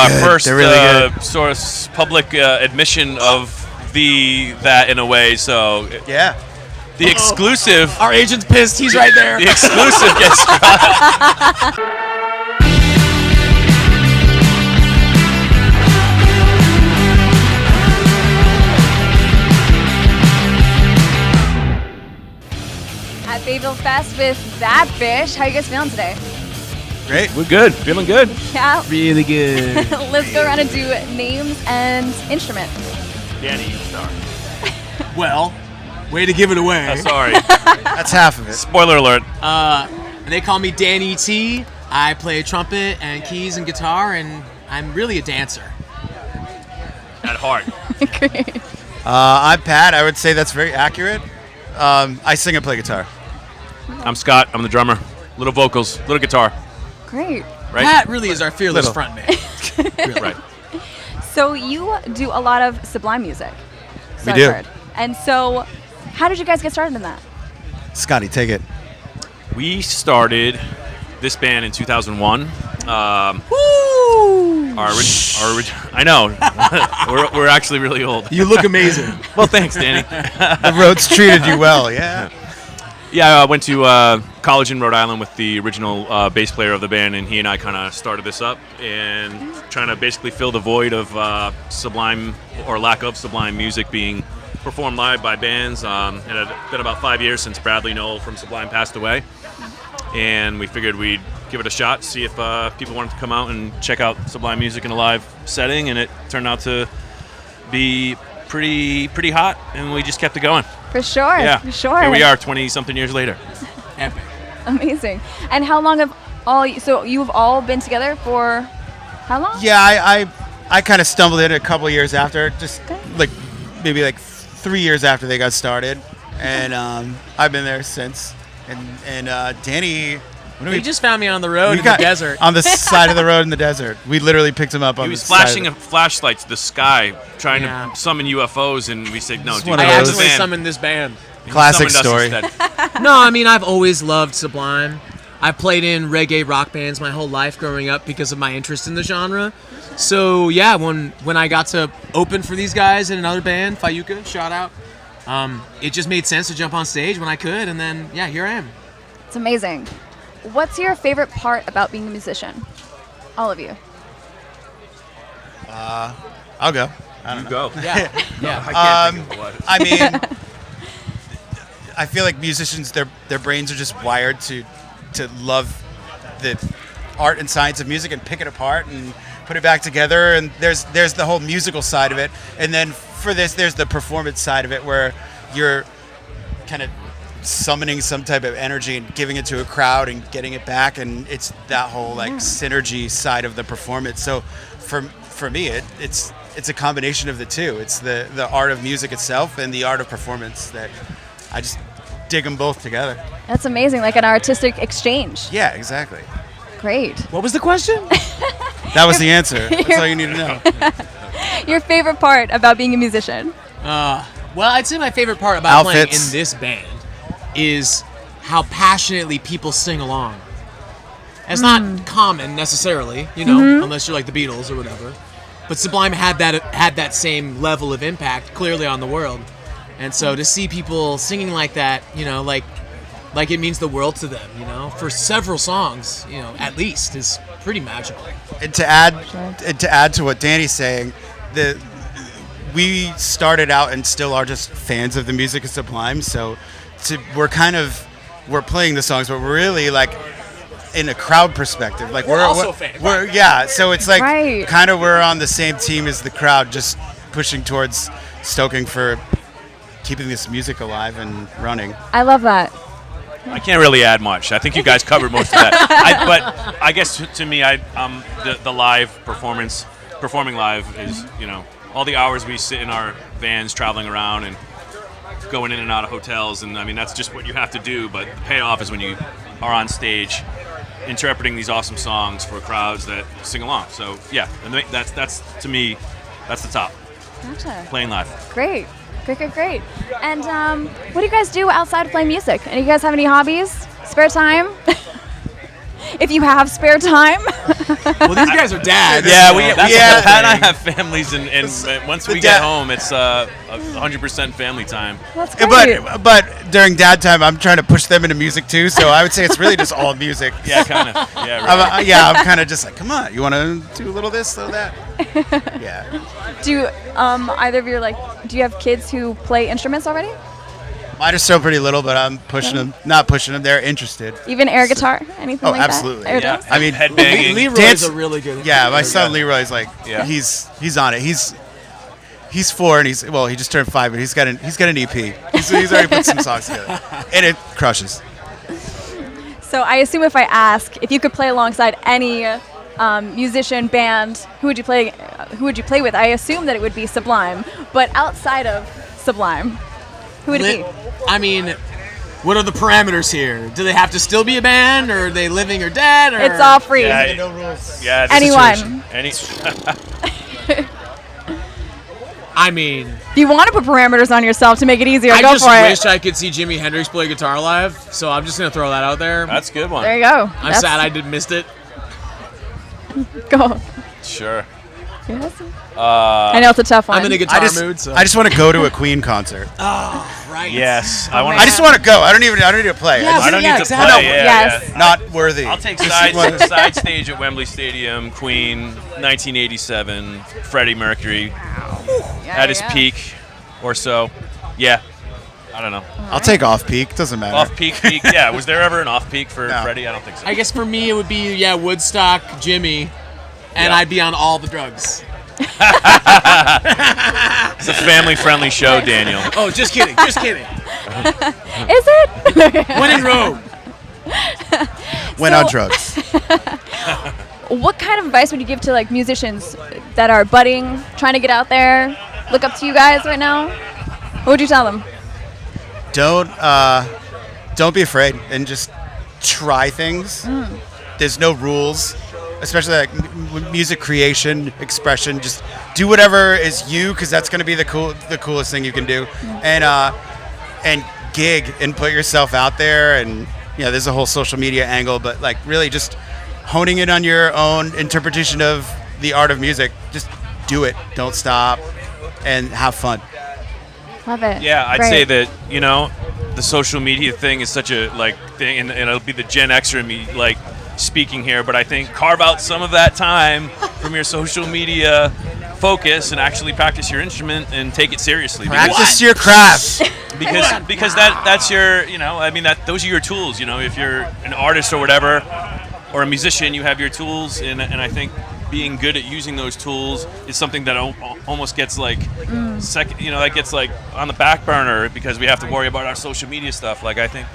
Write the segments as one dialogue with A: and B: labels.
A: good.
B: first
A: They're really good.
B: sort of public admission of that in a way. So
A: Yeah.
B: the exclusive.
C: Our agent's pissed. He's right there.
B: The exclusive gets
D: At Bayville Fest with BADFISH. How you guys feeling today?
A: Great.
B: We're good. Feeling good.
D: Yeah.
C: Really good.
D: Let's go around and do names and instrument.
B: Danny, you start.
C: Well, way to give it away.
B: Sorry.
A: That's half of it.
B: Spoiler alert.
C: They call me Danny T. I play trumpet and keys and guitar, and I'm really a dancer.
B: At heart.
D: Great.
A: I'm Pat. I would say that's very accurate. I sing and play guitar.
B: I'm Scott. I'm the drummer. Little vocals, little guitar.
D: Great.
B: Right?
C: Pat really is our fearless
A: Little.
C: frontman. Really.
B: Right.
D: So you do a lot of Sublime music. So
A: We
D: I've
A: do.
D: heard. And so, how did you guys get started in that?
A: Scotty, take it.
B: We started this band in 2001.
D: Woo!
B: I know. we're actually really old.
C: You look amazing.
B: Well, thanks, Danny.
A: The roads treated you well, yeah.
B: Yeah, I went to college in Rhode Island with the original bass player of the band, and he and I kind of started this up and trying to basically fill the void of Sublime or lack of Sublime music being performed live by bands. It had been about 5 years since Bradley Knoll from Sublime passed away, and we figured we'd give it a shot, see if people wanted to come out and check out Sublime music in a live setting, and it turned out to be pretty hot, and we just kept it going.
D: For sure.
B: Yeah,
D: For sure.
B: Here we are 20-something years later.
C: Epic.
D: Amazing. And how long have so you've all been together for how long?
A: Yeah, I kind of stumbled in a couple years after, just maybe 3 years after they got started, and I've been there since. And Danny,
C: He just found me on the road in the desert.
A: on the side of the road in the desert. We literally picked him up on
B: He
A: the
B: was
A: side of
B: flashing a flashlight to the sky, trying
C: Yeah.
B: to summon UFOs, and we said, no,
A: Just
B: dude,
A: one
C: I
A: of
B: get
A: those.
B: the
C: accidentally
B: band.
C: summoned this band.
B: And he
A: Classic
B: summoned
A: story.
B: us instead.
C: No, I mean, I've always loved Sublime. I've played in reggae rock bands my whole life growing up because of my interest in the genre. So, yeah, when I got to open for these guys in another band, Fayuka, shout out, it just made sense to jump on stage when I could, and then, yeah, here I am.
D: It's amazing. What's your favorite part about being a musician? All of you.
A: I'll go. I don't know.
B: Go.
C: Yeah, yeah.
B: I can't think of what.
A: I mean, I feel like musicians, their brains are just wired to love the art and science of music and pick it apart and put it back together. And there's the whole musical side of it, and then for this, there's the performance side of it where you're kind of summoning some type of energy and giving it to a crowd and getting it back, and it's that whole synergy side of the performance. So for me, it's a combination of the two. It's the art of music itself and the art of performance that I just dig them both together.
D: That's amazing, like an artistic exchange.
A: Yeah, exactly.
D: Great.
C: What was the question?
A: That was the answer. That's all you need to know.
D: Your favorite part about being a musician?
C: Well, I'd say my favorite part about playing
A: Outfits.
C: in this band is how passionately people sing along. It's not common necessarily, unless you're like the Beatles or whatever. But Sublime had that same level of impact clearly on the world, and so to see people singing like that, like it means the world to them, for several songs, at least, is pretty magical.
A: And to add to what Danny's saying, we started out and still are just fans of the music of Sublime. So we're playing the songs, but we're really like in a crowd perspective. Like
C: We're also fans.
A: So it's like
D: Right.
A: kind of we're on the same team as the crowd, just pushing towards stoking for keeping this music alive and running.
D: I love that.
B: I can't really add much. I think you guys covered most of that. But I guess to me, the live performing live is, all the hours we sit in our vans traveling around and going in and out of hotels, and I mean that's just what you have to do. But the payoff is when you are on stage, interpreting these awesome songs for crowds that sing along. So yeah, and that's to me, that's the top.
D: Gotcha.
B: Playing live.
D: Great. Great. And what do you guys do outside of playing music? And you guys have any hobbies? Spare time? If you have spare time?
C: Well, these guys are dads.
B: Yeah,
C: so that's
B: yeah.
C: a
B: Pat and I
C: thing.
B: have families, and once
A: the
B: we get
A: dad-
B: home, it's 100% family time.
D: That's
A: Yeah,
D: great.
A: but during dad time, I'm trying to push them into music too. So I would say it's really just all music.
B: Yeah, kind of. Yeah, right.
A: I'm kind of just like, come on, you want to do a little this, little that? Yeah.
D: Do either of you do you have kids who play instruments already?
A: Mine are still pretty little, but I'm pushing them. Not pushing them. They're interested.
D: Even air guitar, anything
A: Oh,
D: like
A: absolutely.
D: that? Air
B: Yeah.
D: drums?
A: I mean,
B: Headbanging.
C: Leroy's
A: Dance-
C: a really good.
A: Yeah, my son Leroy's like,
B: Yeah.
A: he's on it. He's 4 and he just turned 5, but he's got an EP. He's already put some songs together, and it crushes.
D: So I assume if I ask if you could play alongside any musician, band, who would you play with? I assume that it would be Sublime. But outside of Sublime, who would it be?
C: I mean, what are the parameters here? Do they have to still be a band, or are they living or dead? Or?
D: It's all free.
B: Yeah,
A: No rules.
B: yeah. it's a
D: Anyone.
B: situation.
C: I mean,
D: If you want to put parameters on yourself to make it easier,
C: I
D: go
C: just
D: for
C: wish
D: it.
C: I could see Jimi Hendrix play guitar live, so I'm just gonna throw that out there.
B: That's a good one.
D: There you go.
C: I'm sad I missed it.
D: Go.
B: Sure.
D: Yes. I know it's a tough one.
C: I'm in a guitar
A: I just
C: mood, so
A: I just want to go to a Queen concert.
C: right.
B: Yes, I
D: Oh
B: want
D: my
A: I just want to go. I don't need to play.
C: Yeah,
B: I don't need to
C: exactly.
B: play. Yeah,
D: Yes.
B: yeah.
A: Not worthy.
B: I'll take
A: Just
B: side
A: want-
B: side stage at Wembley Stadium. Queen, 1987. Freddie Mercury at his peak, or so. Yeah, I don't know.
A: I'll take off peak. Doesn't matter.
B: Off peak. Yeah. Was there ever an off peak for
A: No.
B: Freddie? I don't think so.
C: I guess for me it would be Woodstock, Jimmy, and
B: Yeah.
C: I'd be on all the drugs.
B: It's a family-friendly show, Daniel.
C: Oh, just kidding, just kidding.
D: Is it?
C: When in Rome.
A: Went
D: So-
A: on drugs.
D: What kind of advice would you give to musicians that are budding, trying to get out there, look up to you guys right now? What would you tell them?
A: Don't be afraid and just try things. There's no rules, especially music creation, expression. Just do whatever is you, because that's going to be the coolest thing you can do. And gig and put yourself out there. And there's a whole social media angle, but really just honing it on your own interpretation of the art of music. Just do it. Don't stop, and have fun.
D: Love it.
B: Yeah, I'd
D: Great.
B: say that the social media thing is such a thing, and it'll be the Gen Xer in me speaking here, but I think carve out some of that time from your social media focus and actually practice your instrument and take it seriously.
A: Practice your craft.
B: Because that's your those are your tools. If you're an artist or whatever, or a musician, you have your tools, and I think being good at using those tools is something that almost gets second, that gets on the back burner because we have to worry about our social media stuff. I think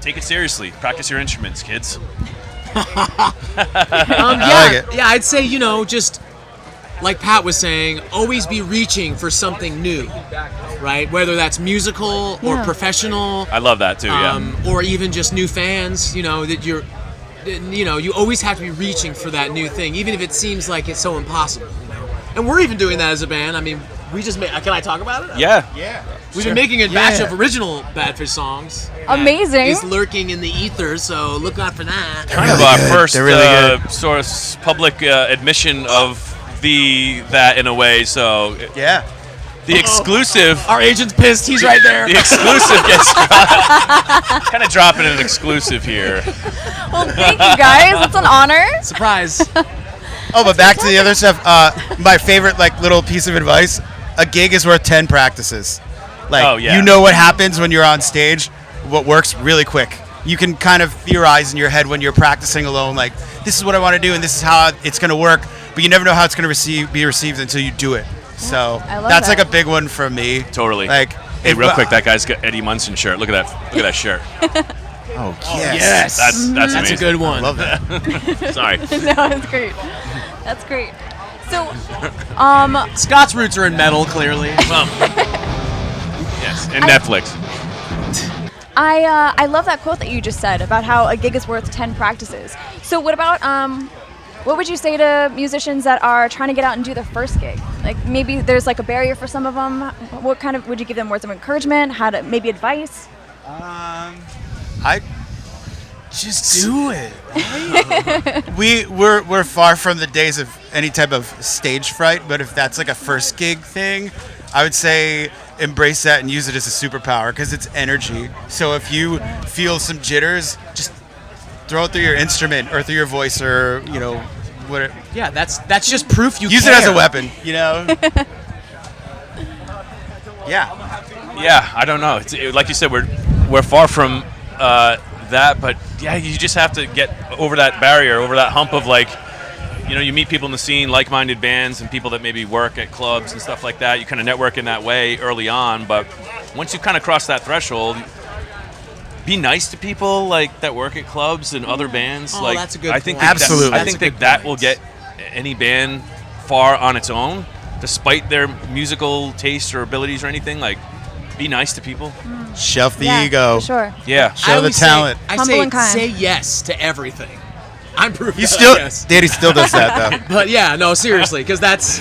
B: take it seriously, practice your instruments, kids.
A: I like it.
C: Yeah, I'd say, just like Pat was saying, always be reaching for something new, right? Whether that's musical or
D: Yeah.
C: professional,
B: I love that too.
C: or even just new fans, that you always have to be reaching for that new thing, even if it seems like it's so impossible. And we're even doing that as a band. I mean, we just made, can I talk about it?
B: Yeah.
C: We've been making a batch
A: Yeah.
C: of original Badfish songs.
D: Amazing.
C: It's lurking in the ether, so look out for that.
B: Kind of
A: really
B: our
A: good.
B: first
A: They're really good.
B: sort of public admission of that in a way. So
A: Yeah.
B: the exclusive.
C: Our agent's pissed. He's right there.
B: The exclusive gets kind of dropping an exclusive here.
D: Well, thank you guys. It's an honor.
C: Surprise.
A: Oh, but back to the other stuff. My favorite little piece of advice: a gig is worth 10 practices.
B: Oh, yeah.
A: You know what happens when you're on stage. What works really quick. You can kind of theorize in your head when you're practicing alone. This is what I want to do, and this is how it's going to work. But you never know how it's going to be received until you do it. So
D: I love
A: that's
D: that.
A: a big one for me.
B: Totally.
A: Hey,
B: Hey, real quick, that guy's got Eddie Munson shirt. Look at that shirt.
A: Oh yes.
C: Yes.
B: That's
C: That's
B: amazing.
C: a good one.
A: Love that.
B: Sorry.
D: No, it's great. That's great. So,
C: Scott's roots are in metal, clearly.
B: Yes, and Netflix.
D: I love that quote that you just said about how a gig is worth 10 practices. So what about what would you say to musicians that are trying to get out and do their first gig? Maybe there's a barrier for some of them. What kind of would you give them words of encouragement? How to maybe advice?
C: Just do it.
A: We're far from the days of any type of stage fright, but if that's like a first gig thing, I would say embrace that and use it as a superpower because it's energy. So if you feel some jitters, just throw it through your instrument or through your voice or what.
C: Yeah, that's just proof you
A: Use
C: care.
A: it as a weapon. Yeah.
B: Yeah, I don't know. Like you said, we're far from that, but yeah, you just have to get over that barrier, over that hump of like, you meet people in the scene, like-minded bands, and people that maybe work at clubs and stuff like that. You kind of network in that way early on, but once you kind of cross that threshold, be nice to people like that work at clubs and other bands.
C: Oh,
B: like,
C: that's a good
B: I think
C: point.
A: Absolutely.
B: I think that will get any band far on its own, despite their musical taste or abilities or anything. Like, be nice to people.
A: Shelf the
D: Yeah,
A: ego.
D: for sure.
B: Yeah.
A: Show
C: I
A: the
C: always
A: talent.
D: Humble and kind.
C: Say yes to everything. I'm proof.
A: You
C: that
A: still,
C: yes.
A: Danny still does that though.
C: But yeah, no, seriously, because that's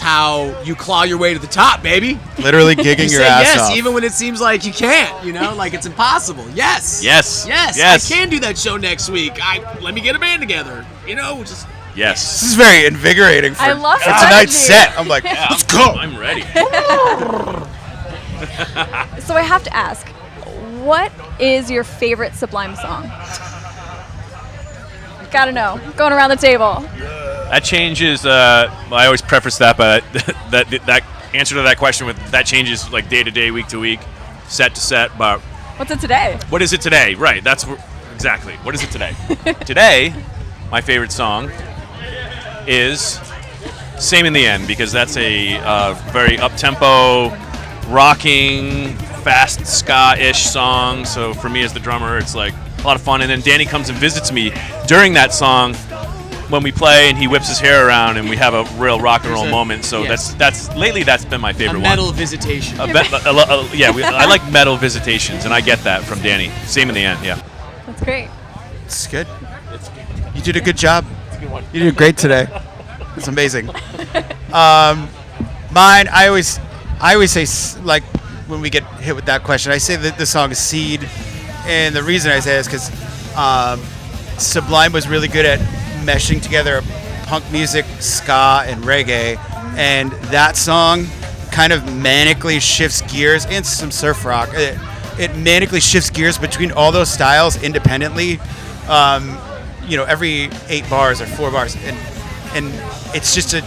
C: how you claw your way to the top, baby.
A: Literally gigging
C: You
A: your
C: say
A: ass
C: yes,
A: off.
C: even when it seems like you can't. Like it's impossible. Yes.
B: Yes.
C: Yes.
B: Yes.
C: I can do that show next week. Let me get a band together. Just.
B: Yes.
A: This is very invigorating for
D: I love
A: for
D: that
A: tonight's
D: energy.
A: set. I'm like, let's go.
B: I'm ready.
D: So I have to ask, what is your favorite Sublime song? Gotta know. Going around the table.
B: That changes. I always preface that, but that answer to that question with that changes like day to day, week to week, set to set. But
D: What's it today?
B: what is it today? Right. That's exactly. What is it today? Today, my favorite song is "Same in the End" because that's a very up tempo, rocking, fast ska-ish song. So for me as the drummer, it's like a lot of fun. And then Danny comes and visits me during that song when we play, and he whips his hair around, and we have a real rock and roll moment. So
C: yes.
B: that's lately that's been my
C: A
B: favorite
C: metal
B: one.
C: visitation.
B: I like metal visitations, and I get that from Danny. Same in the end, yeah.
D: That's great.
A: It's good. You did a good job. You did great today. It's amazing. Mine, I always say like when we get hit with that question, I say that the song is "Seed," and the reason I say it is because Sublime was really good at meshing together punk music, ska, and reggae, and that song kind of manically shifts gears, and some surf rock. It manically shifts gears between all those styles independently. Every 8 bars or 4 bars, and it's just a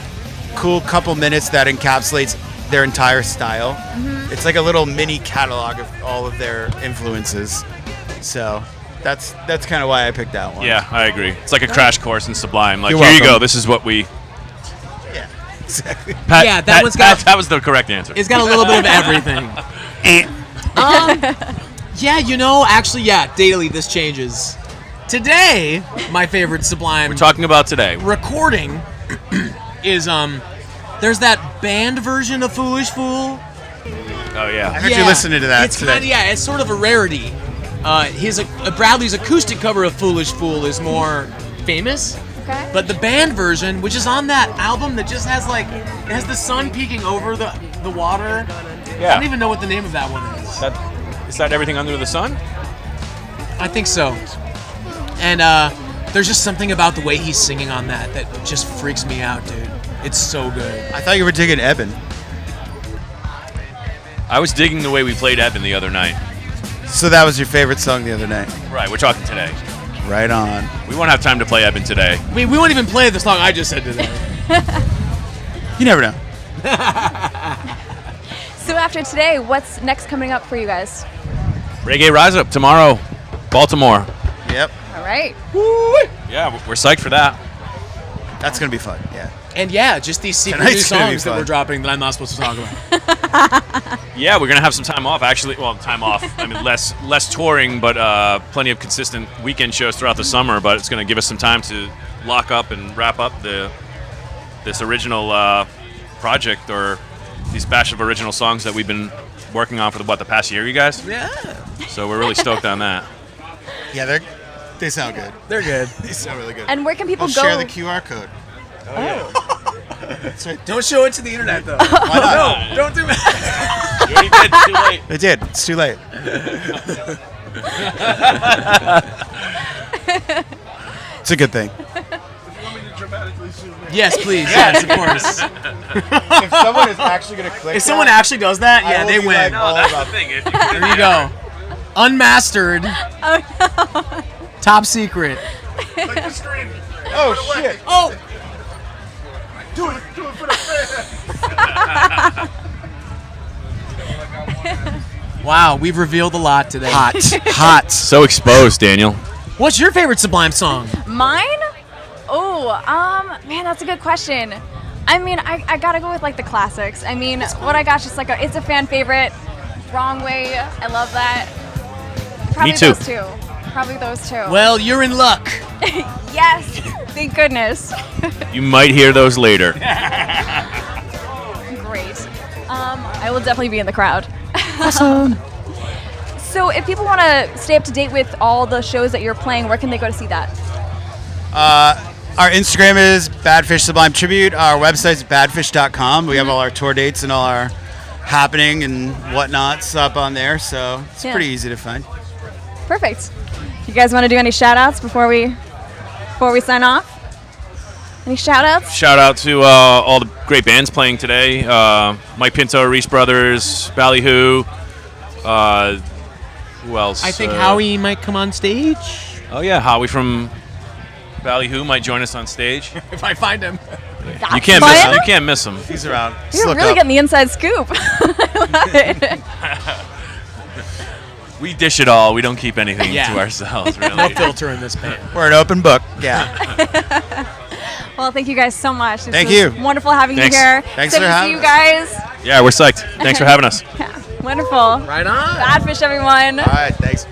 A: cool couple minutes that encapsulates their entire style. Mm-hmm. It's like a little mini catalog of all of their influences. So that's kind of why I picked that one.
B: Yeah, I agree. It's like a crash course in Sublime. Like,
A: You're
B: here you
A: welcome.
B: go. This is what we.
A: Yeah, exactly.
B: Pat,
C: Yeah, that one's got-
B: that was the correct answer.
C: It's got a little bit of everything. Actually, daily this changes. Today, my favorite Sublime
B: We're talking about today.
C: recording is there's that band version of Foolish Fool.
B: Oh yeah.
A: I heard you listening to that
C: It's
A: today.
C: it's sort of a rarity. Bradley's acoustic cover of Foolish Fool is more famous.
D: Okay.
C: But the band version, which is on that album that just has it has the sun peeking over the water. I don't even know what the name of that one is.
B: Is that everything under the sun?
C: I think so. And there's just something about the way he's singing on that just freaks me out, dude. It's so good.
A: I thought you were digging Eben.
B: I was digging the way we played Eben the other night.
A: So that was your favorite song the other night.
B: Right, we're talking today.
A: Right on.
B: We won't have time to play Eben today.
C: We won't even play the song I just said today.
A: You never know.
D: So after today, what's next coming up for you guys?
B: Reggae Rise Up tomorrow, Baltimore.
A: Yep.
D: All right.
B: Yeah, we're psyched for that.
A: That's gonna be fun. Yeah.
C: And just these secret
A: Tonight's
C: new
A: gonna be
C: songs that
A: fun.
C: we're dropping that I'm not supposed to talk about.
B: Yeah, we're gonna have some time off. Actually, well, time off. I mean, less touring, but plenty of consistent weekend shows throughout the summer. But it's gonna give us some time to lock up and wrap up this original project, or these batch of original songs that we've been working on for the past year, you guys.
C: Yeah.
B: So we're really stoked on that.
A: Yeah, they sound good.
C: They're good.
A: They sound really good.
D: And where can people
A: I'll
D: go?
A: share the QR code. That's right.
C: Don't show it to the internet, though.
A: Why not?
C: No, don't do that.
B: You already did. Too late.
A: They did. It's too late. It's a good thing.
C: Yes, please. Yes, of course.
A: If someone is actually going to click
C: If someone actually does that, yeah, they win.
B: No, that's the thing. If you
C: There you go. Unmastered.
D: Oh no.
C: Top secret.
A: Oh, shit.
C: Oh! Wow, we've revealed a lot today.
A: Hot.
B: So exposed, Daniel.
C: What's your favorite Sublime song?
D: Mine? Oh, man, that's a good question. I mean, I gotta go with like the classics. I mean, What I Got's just like it's a fan favorite. Wrong Way, I love that. Probably
B: Me too.
D: those two. Probably those two.
C: Well, you're in luck.
D: Yes, thank goodness.
B: You might hear those later.
D: Great. I will definitely be in the crowd. Awesome. So, if people want to stay up to date with all the shows that you're playing, where can they go to see that?
A: Our Instagram is Badfish Sublime Tribute. Our website's badfish.com. We have all our tour dates and all our happening and whatnots up on there, so it's
D: Yeah.
A: pretty easy to find.
D: Perfect. You guys want to do any shout outs before we sign off? Any shout outs?
B: Shout out to all the great bands playing today. Mike Pinto, Reese Brothers, Ballyhoo. Who else?
C: I think Howie might come on stage.
B: Oh, yeah. Howie from Ballyhoo might join us on stage.
C: If I find him.
B: You can't miss him. You can't miss him.
A: He's around. Just
D: You're
A: look
D: really
A: up.
D: getting the inside scoop. I love it.
B: We dish it all. We don't keep anything
C: Yeah.
B: to ourselves, really.
C: No filter in this band.
A: We're an open book. Yeah.
D: Well, thank you guys so much. This
A: Thank
D: was
A: you.
D: Wonderful having
B: Thanks.
D: you here.
A: Thanks
D: Excited
A: for
D: to
A: having
D: see you
A: us.
D: guys.
B: Yeah, we're psyched. Thanks for having us.
D: Yeah, wonderful.
C: Right on.
D: Badfish, everyone.
A: All right. Thanks.